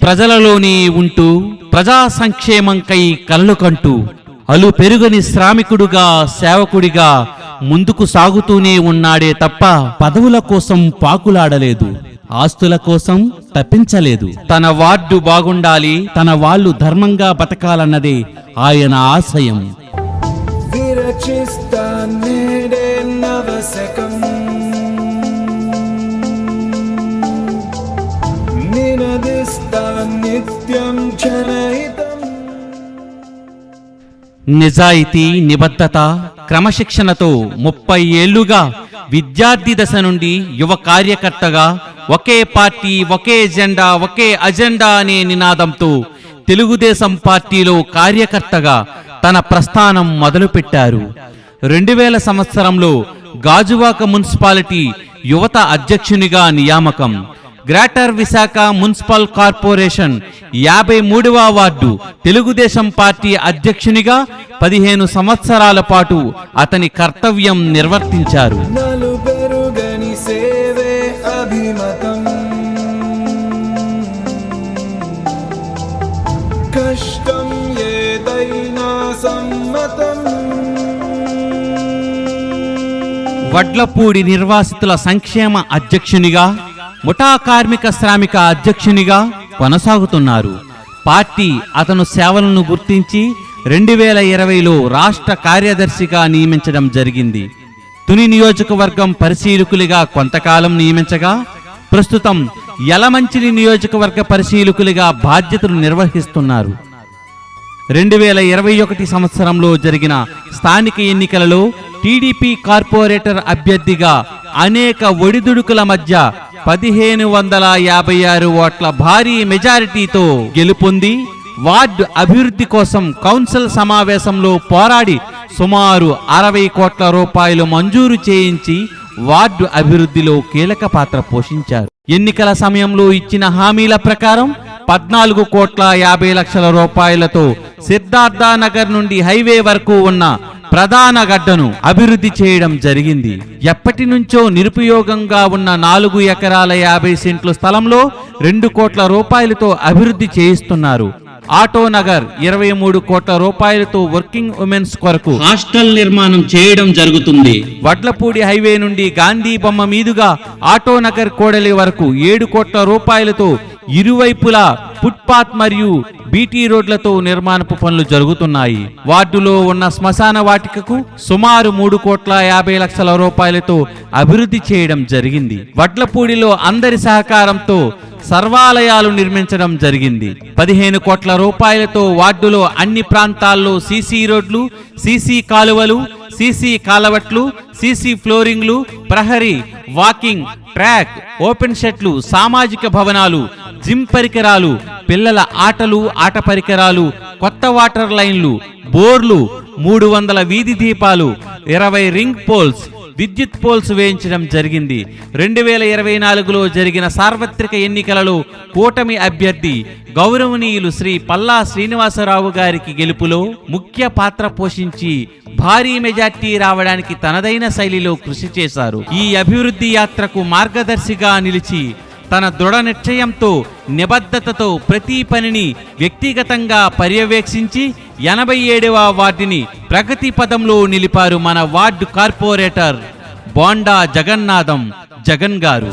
ప్రజలలోనే ఉంటూ ప్రజా సంక్షేమంకై కలలు కంటూ అలు పెరుగని శ్రామికుడుగా సేవకుడిగా ముందుకు సాగుతూనే ఉన్నాడే తప్ప పదవుల కోసం పాకులాడలేదు, ఆస్తుల కోసం తప్పించలేదు. తన వార్డు బాగుండాలి, తన వాళ్ళు ధర్మంగా బతకాలన్నదే ఆయన ఆశయం. నిజాయితీ, నిబద్ధత, క్రమశిక్షణతో 30 ఏళ్లుగా విద్యార్థి దశ నుండి యువ కార్యకర్తగా ఒకే పార్టీ, ఒకే జెండా, ఒకే అజెండా అనే నినాదంతో తెలుగుదేశం పార్టీలో కార్యకర్తగా తన ప్రస్థానం మొదలుపెట్టారు. 2000 సంవత్సరంలో గాజువాక మున్సిపాలిటీ యువత అధ్యక్షునిగా నియామకం. గ్రేటర్ విశాఖ మున్సిపల్ కార్పొరేషన్ 53వ వార్డు తెలుగుదేశం పార్టీ అధ్యక్షునిగా 15 సంవత్సరాల పాటు అతని కర్తవ్యం నిర్వర్తించారు. వడ్లపూడి నిర్వాసితుల సంక్షేమ అధ్యక్షునిగా, ముఠా కార్మిక శ్రామిక అధ్యక్షునిగా కొనసాగుతున్నారు. పార్టీ అతను సేవలను గుర్తించి 2020లో రాష్ట్ర కార్యదర్శిగా నియమించడం జరిగింది. తుని నియోజకవర్గం పరిశీలకులుగా కొంతకాలం నియమించగా ప్రస్తుతం యలమంచిలి నియోజకవర్గ పరిశీలకులుగా బాధ్యతలు నిర్వహిస్తున్నారు. 2021 సంవత్సరంలో జరిగిన స్థానిక ఎన్నికలలో టీడీపీ కార్పొరేటర్ అభ్యర్థిగా అనేక ఒడిదుడుకుల మధ్య 1556 ఓట్ల భారీ మెజారిటీతో గెలుపొంది వార్డు అభివృద్ధి కోసం కౌన్సిల్ సమావేశంలో పోరాడి సుమారు 60 కోట్ల రూపాయలు మంజూరు చేయించి వార్డు అభివృద్ధిలో కీలక పాత్ర పోషించారు. ఎన్నికల సమయంలో ఇచ్చిన హామీల ప్రకారం 14 కోట్ల 50 లక్షల రూపాయలతో సిద్ధార్థ నగర్ నుండి హైవే వరకు ఉన్న ప్రధాన గడ్డను అభివృద్ధి చేయడం జరిగింది. ఎప్పటి నుంచో నిరుపయోగంగా ఉన్న 4 ఎకరాల 50 సెంట్ల స్థలంలో 2 కోట్ల రూపాయలతో అభివృద్ధి చేయిస్తున్నారు. ఆటో నగర్ 23 కోట్ల రూపాయలతో వర్కింగ్ ఉమెన్స్ కొరకు హాస్టల్ నిర్మాణం చేయడం జరుగుతుంది. వడ్లపూడి హైవే నుండి గాంధీ బొమ్మ మీదుగా ఆటో నగర్ కోడలి వరకు 7 కోట్ల రూపాయలతో ఇరువైపులా ఫుట్పాత్ మరియు బీటీ రోడ్లతో నిర్మాణపు పనులు జరుగుతున్నాయి. వార్డులో ఉన్న శ్మశాన వాటికకు సుమారు 3 కోట్ల 50 లక్షల రూపాయలతో అభివృద్ధి చేయడం జరిగింది. వడ్లపూడిలో అందరి సహకారంతో సర్వాలయాలు నిర్మించడం జరిగింది. 15 కోట్ల రూపాయలతో వార్డులో అన్ని ప్రాంతాల్లో సీసీ రోడ్లు, సీసీ కాలువలు, సీసీ కాలవట్లు, సీసీ ఫ్లోరింగ్లు, ప్రహరీ, వాకింగ్ ట్రాక్, ఓపెన్ షెట్లు, సామాజిక భవనాలు, జిమ్ పరికరాలు, పిల్లల ఆటలు, ఆట పరికరాలు, కొత్త వాటర్ లైన్లు, బోర్లు, 300 వీధి దీపాలు, 20 రింగ్ పోల్స్, విద్యుత్ పోల్స్ వేయించడం జరిగింది. 2024లో జరిగిన సార్వత్రిక ఎన్నికలలో కూటమి అభ్యర్థి గౌరవనీయులు శ్రీ పల్లా శ్రీనివాసరావు గారికి గెలుపులో ముఖ్య పాత్ర పోషించి భారీ మెజార్టీ రావడానికి తనదైన శైలిలో కృషి చేశారు. ఈ అభివృద్ధి యాత్రకు మార్గదర్శిగా నిలిచి తన దృఢ నిశ్చయంతో, నిబద్ధతతో ప్రతి పనిని వ్యక్తిగతంగా పర్యవేక్షించి 87వ వార్డుని ప్రగతి పదంలో నిలిపారు మన వార్డు కార్పొరేటర్ బోండా జగన్నాథం జగన్ గారు.